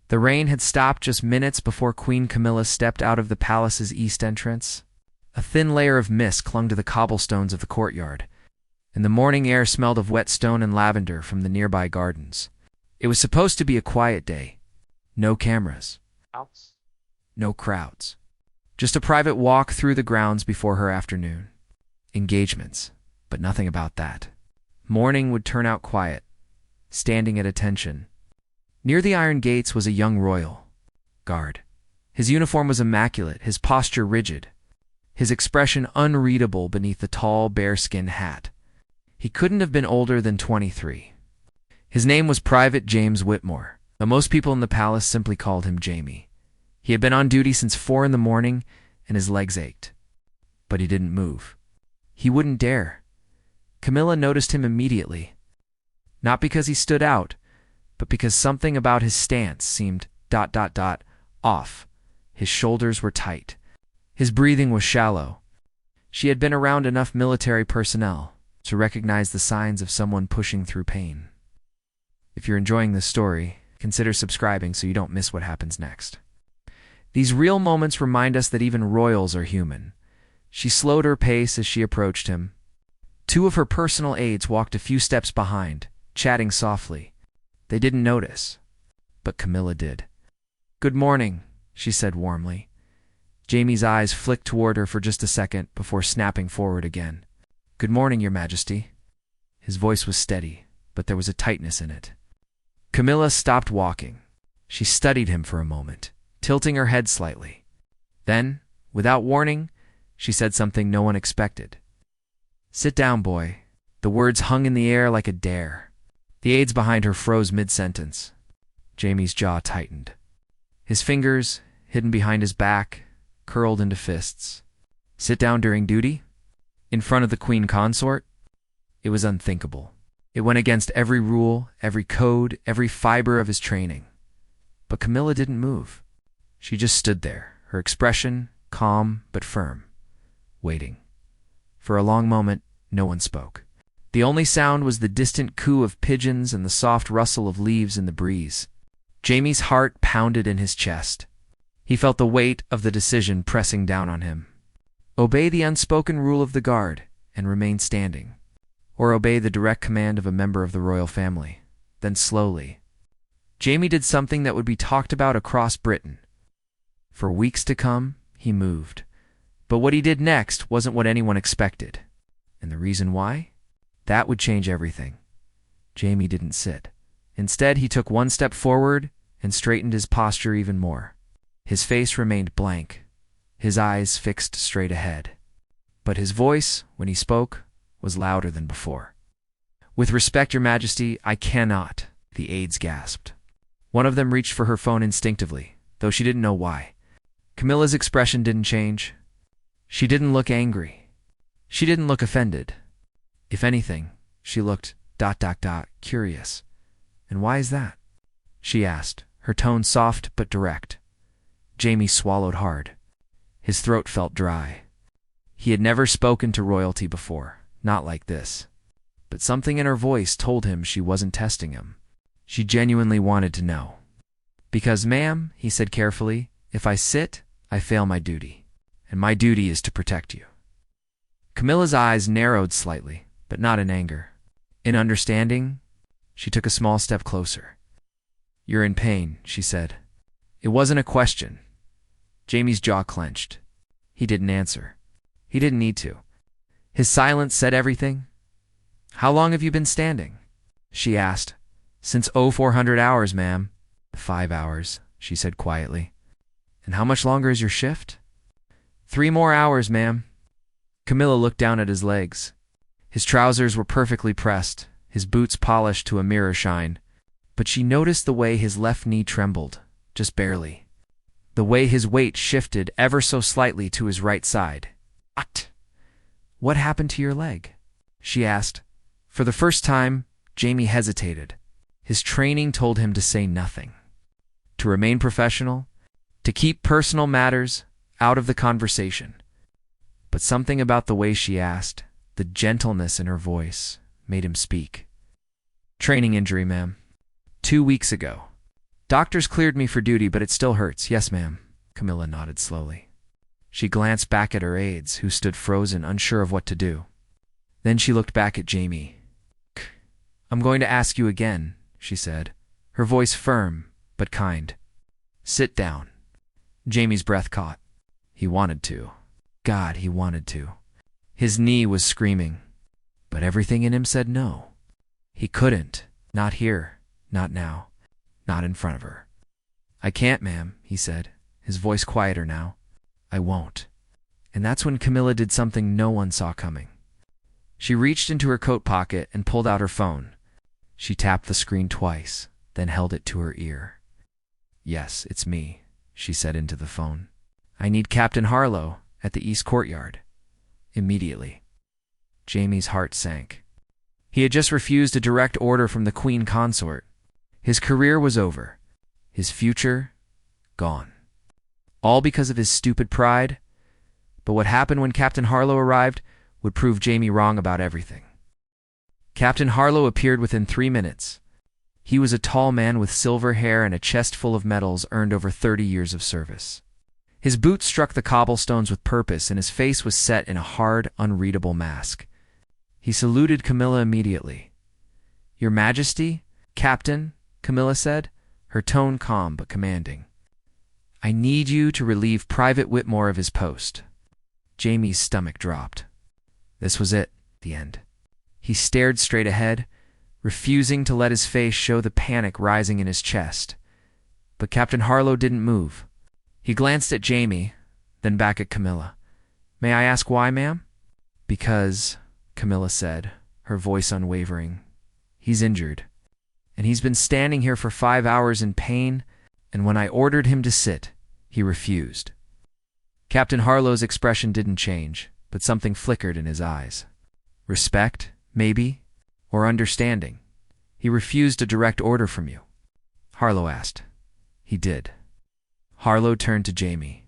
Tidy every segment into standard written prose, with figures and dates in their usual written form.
The rain had stopped just minutes before Queen Camilla stepped out of the palace's east entrance. A thin layer of mist clung to the cobblestones of the courtyard, and the morning air smelled of wet stone and lavender from the nearby gardens. It was supposed to be a quiet day. No cameras. No crowds. Just a private walk through the grounds before her afternoon. Engagements, but nothing about that. Morning would turn out quiet, standing at attention. Near the iron gates was a young royal guard. His uniform was immaculate, his posture rigid, his expression unreadable beneath the tall bearskin hat. He couldn't have been older than 23. His name was Private James Whitmore, though most people in the palace simply called him Jamie. He had been on duty since 4 in the morning, and his legs ached. But he didn't move. He wouldn't dare. Camilla noticed him immediately. Not because he stood out, but because something about his stance seemed ... off. His shoulders were tight. His breathing was shallow. She had been around enough military personnel to recognize the signs of someone pushing through pain. If you're enjoying this story, consider subscribing so you don't miss what happens next. These real moments remind us that even royals are human. She slowed her pace as she approached him. 2 of her personal aides walked a few steps behind, chatting softly. They didn't notice, but Camilla did. "Good morning," she said warmly. Jamie's eyes flicked toward her for just a second before snapping forward again. "Good morning, Your Majesty." His voice was steady, but there was a tightness in it. Camilla stopped walking. She studied him for a moment, tilting her head slightly. Then, without warning, she said something no one expected. "Sit down, boy." The words hung in the air like a dare. The aides behind her froze mid-sentence. Jamie's jaw tightened. His fingers, hidden behind his back, curled into fists. Sit down during duty? In front of the queen consort? It was unthinkable. It went against every rule, every code, every fiber of his training. But Camilla didn't move. She just stood there, her expression calm but firm, waiting. For a long moment, no one spoke. The only sound was the distant coo of pigeons and the soft rustle of leaves in the breeze. Jamie's heart pounded in his chest. He felt the weight of the decision pressing down on him. Obey the unspoken rule of the guard and remain standing, or obey the direct command of a member of the royal family. Then slowly, Jamie did something that would be talked about across Britain. For weeks to come, he moved. But what he did next wasn't what anyone expected. And the reason why? That would change everything. Jamie didn't sit. Instead, he took 1 step forward and straightened his posture even more. His face remained blank, his eyes fixed straight ahead. But his voice, when he spoke, was louder than before. "With respect, Your Majesty, I cannot," the aides gasped. One of them reached for her phone instinctively, though she didn't know why. Camilla's expression didn't change. She didn't look angry. She didn't look offended. If anything, she looked ... curious. "And why is that?" she asked, her tone soft but direct. Jamie swallowed hard. His throat felt dry. He had never spoken to royalty before, not like this. But something in her voice told him she wasn't testing him. She genuinely wanted to know. "Because, ma'am," he said carefully, "if I sit, I fail my duty. And my duty is to protect you." Camilla's eyes narrowed slightly, but not in anger. In understanding, she took a small step closer. "You're in pain," she said. It wasn't a question. Jamie's jaw clenched. He didn't answer. He didn't need to. His silence said everything. "How long have you been standing?" she asked. "Since 0400 hours, ma'am." "5 hours," she said quietly. "And how much longer is your shift?" "3 more hours, ma'am." Camilla looked down at his legs. His trousers were perfectly pressed, his boots polished to a mirror shine. But she noticed the way his left knee trembled, just barely. The way his weight shifted ever so slightly to his right side. "What happened to your leg?" she asked. For the first time, Jamie hesitated. His training told him to say nothing, to remain professional, to keep personal matters out of the conversation. But something about the way she asked, the gentleness in her voice, made him speak. "Training injury, ma'am. 2 weeks ago." Doctors cleared me for duty, but it still hurts. Yes, ma'am. Camilla nodded slowly. She glanced back at her aides, who stood frozen, unsure of what to do. Then she looked back at Jamie. I'm going to ask you again, she said, her voice firm but kind. Sit down. Jamie's breath caught. He wanted to. God, he wanted to. His knee was screaming, but everything in him said no. He couldn't. Not here. Not now. Not in front of her. I can't, ma'am, he said, his voice quieter now. I won't. And that's when Camilla did something no one saw coming. She reached into her coat pocket and pulled out her phone. She tapped the screen twice, then held it to her ear. Yes, it's me, she said into the phone. I need Captain Harlow at the East Courtyard. Immediately. Jamie's heart sank. He had just refused a direct order from the Queen Consort. His career was over. His future, gone. All because of his stupid pride. But what happened when Captain Harlow arrived would prove Jamie wrong about everything. Captain Harlow appeared within 3 minutes. He was a tall man with silver hair and a chest full of medals earned over 30 years of service. His boots struck the cobblestones with purpose, and his face was set in a hard, unreadable mask. He saluted Camilla immediately. Your Majesty, Captain, Camilla said, her tone calm but commanding. I need you to relieve Private Whitmore of his post. Jamie's stomach dropped. This was it, the end. He stared straight ahead, refusing to let his face show the panic rising in his chest. But Captain Harlow didn't move. He glanced at Jamie, then back at Camilla. May I ask why, ma'am? Because, Camilla said, her voice unwavering, he's injured. And he's been standing here for 5 hours in pain, and when I ordered him to sit, he refused. Captain Harlow's expression didn't change, but something flickered in his eyes. Respect, maybe, or understanding. He refused a direct order from you. Harlow asked. He did. Harlow turned to Jamie.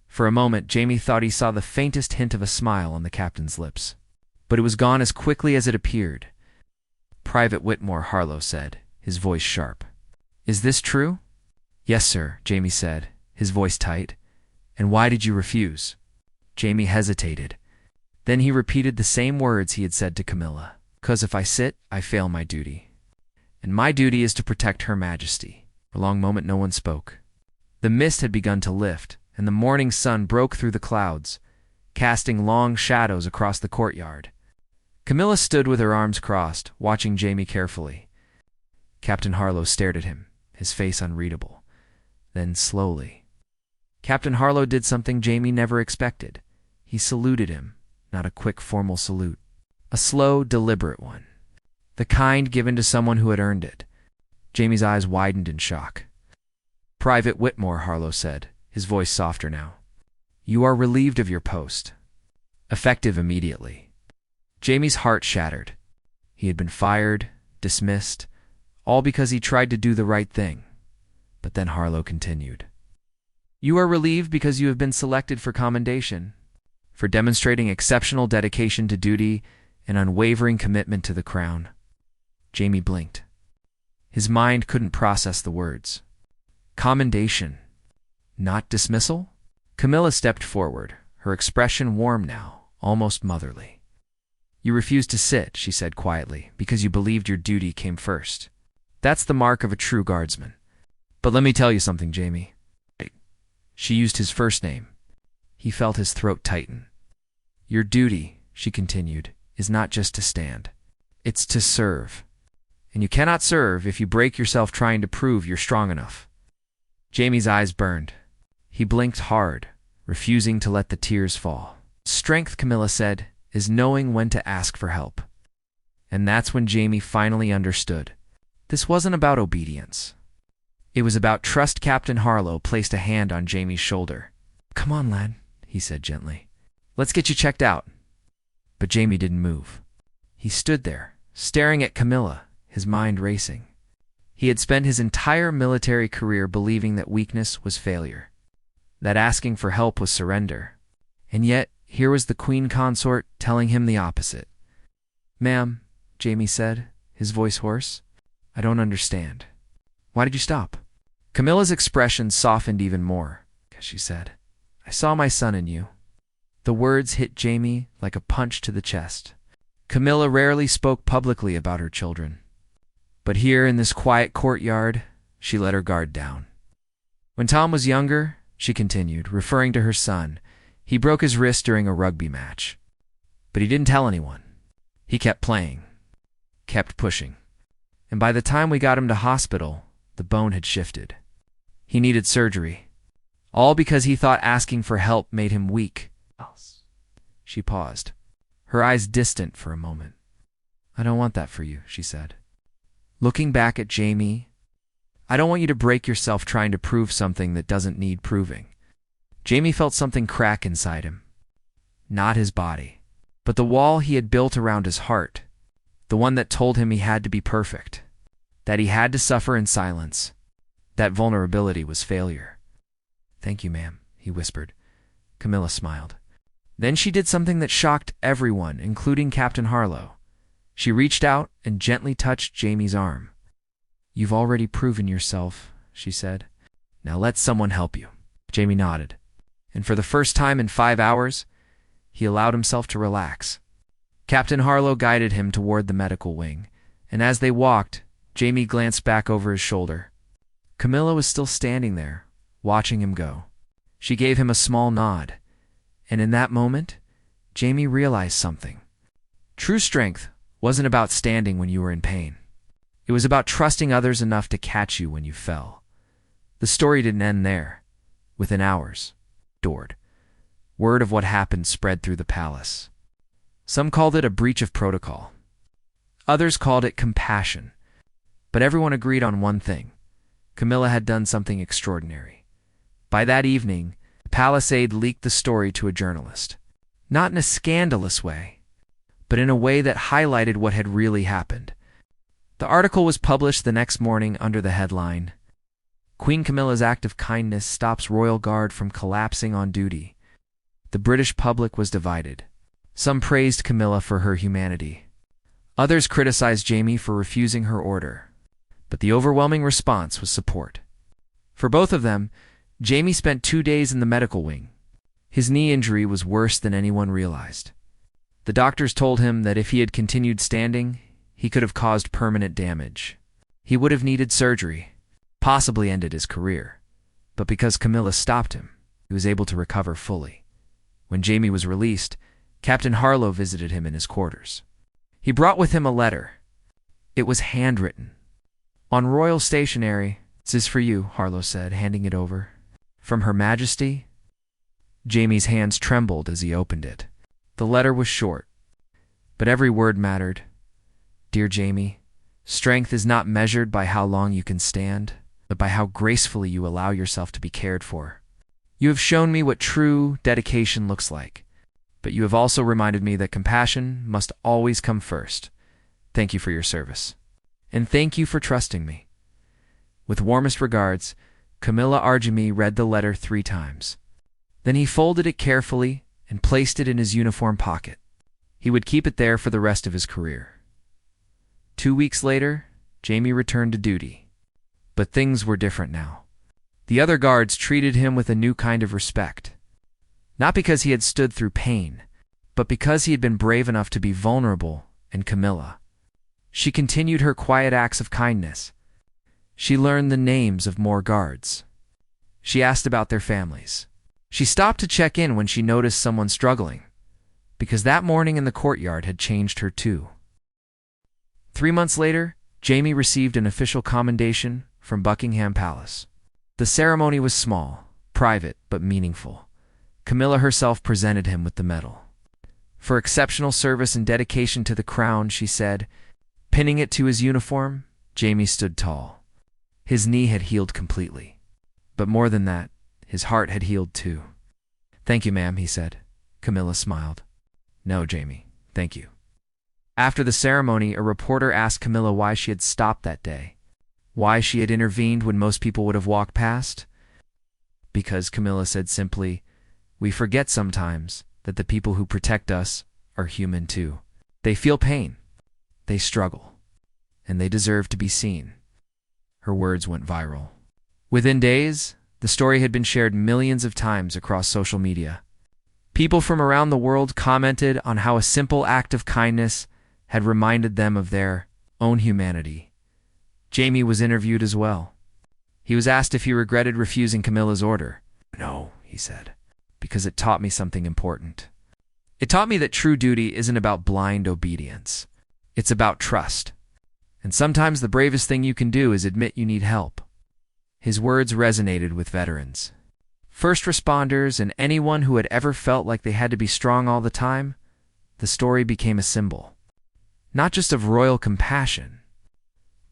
For a moment, Jamie thought he saw the faintest hint of a smile on the captain's lips. But it was gone as quickly as it appeared. Private Whitmore, Harlow said, his voice sharp. Is this true? Yes, sir, Jamie said, his voice tight. And why did you refuse? Jamie hesitated. Then he repeated the same words he had said to Camilla. 'Cause if I sit, I fail my duty. And my duty is to protect Her Majesty. For a long moment no one spoke. The mist had begun to lift, and the morning sun broke through the clouds, casting long shadows across the courtyard. Camilla stood with her arms crossed, watching Jamie carefully. Captain Harlow stared at him, his face unreadable. Then slowly. Captain Harlow did something Jamie never expected. He saluted him, not a quick formal salute. A slow, deliberate one. The kind given to someone who had earned it. Jamie's eyes widened in shock. Private Whitmore, Harlow said, his voice softer now. You are relieved of your post. Effective immediately. Jamie's heart shattered. He had been fired, dismissed, all because he tried to do the right thing. But then Harlow continued. You are relieved because you have been selected for commendation, for demonstrating exceptional dedication to duty and unwavering commitment to the crown. Jamie blinked. His mind couldn't process the words. Commendation, not dismissal? Camilla stepped forward, her expression warm now, almost motherly. You refused to sit, she said quietly, because you believed your duty came first. That's the mark of a true guardsman. But let me tell you something, Jamie. She used his first name. He felt his throat tighten. Your duty, she continued, is not just to stand. It's to serve. And you cannot serve if you break yourself trying to prove you're strong enough. Jamie's eyes burned. He blinked hard, refusing to let the tears fall. Strength, Camilla said, is knowing when to ask for help. And that's when Jamie finally understood. This wasn't about obedience. It was about trust. Captain Harlow placed a hand on Jamie's shoulder. Come on, lad, he said gently. Let's get you checked out. But Jamie didn't move. He stood there, staring at Camilla, his mind racing. He had spent his entire military career believing that weakness was failure, that asking for help was surrender. And yet, here was the Queen Consort telling him the opposite. Ma'am, Jamie said, his voice hoarse, I don't understand. Why did you stop? Camilla's expression softened even more. She said, "I saw my son in you." The words hit Jamie like a punch to the chest. Camilla rarely spoke publicly about her children. But here in this quiet courtyard, she let her guard down. When Tom was younger, she continued, referring to her son, he broke his wrist during a rugby match. But he didn't tell anyone. He kept playing, kept pushing. And by the time we got him to hospital, the bone had shifted. He needed surgery. All because he thought asking for help made him weak. She paused, her eyes distant for a moment. "I don't want that for you," she said. Looking back at Jamie, "I don't want you to break yourself trying to prove something that doesn't need proving." Jamie felt something crack inside him. Not his body, but the wall he had built around his heart, the one that told him he had to be perfect, that he had to suffer in silence, that vulnerability was failure. "Thank you, ma'am," he whispered. Camilla smiled. Then she did something that shocked everyone, including Captain Harlow. She reached out and gently touched Jamie's arm. "You've already proven yourself," she said. "Now let someone help you." Jamie nodded, and for the first time in 5 hours, he allowed himself to relax. Captain Harlow guided him toward the medical wing, and as they walked, Jamie glanced back over his shoulder. Camilla was still standing there, watching him go. She gave him a small nod, and in that moment, Jamie realized something. True strength wasn't about standing when you were in pain. It was about trusting others enough to catch you when you fell. The story didn't end there. Within hours, word of what happened spread through the palace. Some called it a breach of protocol. Others called it compassion. But everyone agreed on one thing. Camilla had done something extraordinary. By that evening, the Palisade leaked the story to a journalist. Not in a scandalous way, but in a way that highlighted what had really happened. The article was published the next morning under the headline, "Queen Camilla's act of kindness stops royal guard from collapsing on duty." The British public was divided. Some praised Camilla for her humanity. Others criticized Jamie for refusing her order. But the overwhelming response was support. For both of them, Jamie spent 2 days in the medical wing. His knee injury was worse than anyone realized. The doctors told him that if he had continued standing, he could have caused permanent damage. He would have needed surgery, possibly ended his career. But because Camilla stopped him, he was able to recover fully. When Jamie was released, Captain Harlow visited him in his quarters. He brought with him a letter. It was handwritten. On royal stationery. "This is for you," Harlow said, handing it over. "From Her Majesty?" Jamie's hands trembled as he opened it. The letter was short, but every word mattered. "Dear Jamie, strength is not measured by how long you can stand, but by how gracefully you allow yourself to be cared for. You have shown me what true dedication looks like, but you have also reminded me that compassion must always come first. Thank you for your service. And thank you for trusting me. With warmest regards, Camilla Arjami." Read the letter 3 times. Then he folded it carefully and placed it in his uniform pocket. He would keep it there for the rest of his career. 2 weeks later, Jamie returned to duty. But things were different now. The other guards treated him with a new kind of respect. Not because he had stood through pain, but because he had been brave enough to be vulnerable, and Camilla. She continued her quiet acts of kindness. She learned the names of more guards. She asked about their families. She stopped to check in when she noticed someone struggling, because that morning in the courtyard had changed her too. 3 months later, Jamie received an official commendation from Buckingham Palace. The ceremony was small, private, but meaningful. Camilla herself presented him with the medal. For exceptional service and dedication to the crown, she said. Pinning it to his uniform, Jamie stood tall. His knee had healed completely. But more than that, his heart had healed too. "Thank you, ma'am," he said. Camilla smiled. "No, Jamie, thank you." After the ceremony, a reporter asked Camilla why she had stopped that day. Why she had intervened when most people would have walked past? Because, Camilla said simply, we forget sometimes that the people who protect us are human too. They feel pain. They struggle. And they deserve to be seen. Her words went viral. Within days, the story had been shared millions of times across social media. People from around the world commented on how a simple act of kindness had reminded them of their own humanity. Jamie was interviewed as well. He was asked if he regretted refusing Camilla's order. "No," he said, "because it taught me something important. It taught me that true duty isn't about blind obedience. It's about trust. And sometimes the bravest thing you can do is admit you need help." His words resonated with veterans, first responders, and anyone who had ever felt like they had to be strong all the time. The story became a symbol, not just of royal compassion,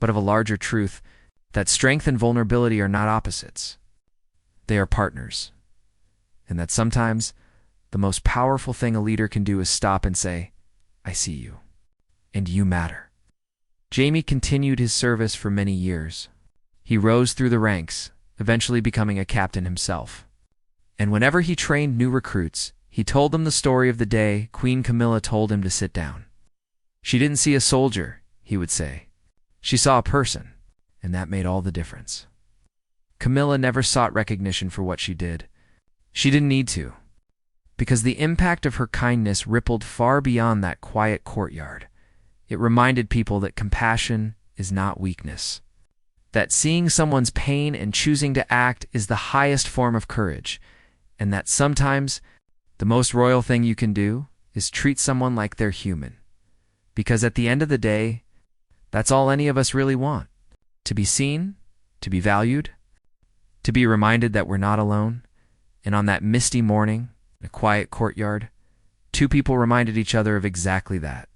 but of a larger truth that strength and vulnerability are not opposites. They are partners. And that sometimes the most powerful thing a leader can do is stop and say, "I see you, and you matter." Jamie continued his service for many years. He rose through the ranks, eventually becoming a captain himself. And whenever he trained new recruits, he told them the story of the day Queen Camilla told him to sit down. "She didn't see a soldier," he would say. "She saw a person, and that made all the difference." Camilla never sought recognition for what she did. She didn't need to, because the impact of her kindness rippled far beyond that quiet courtyard. It reminded people that compassion is not weakness, that seeing someone's pain and choosing to act is the highest form of courage, and that sometimes the most royal thing you can do is treat someone like they're human. Because at the end of the day, that's all any of us really want: to be seen, to be valued, to be reminded that we're not alone. And on that misty morning, in a quiet courtyard, two people reminded each other of exactly that.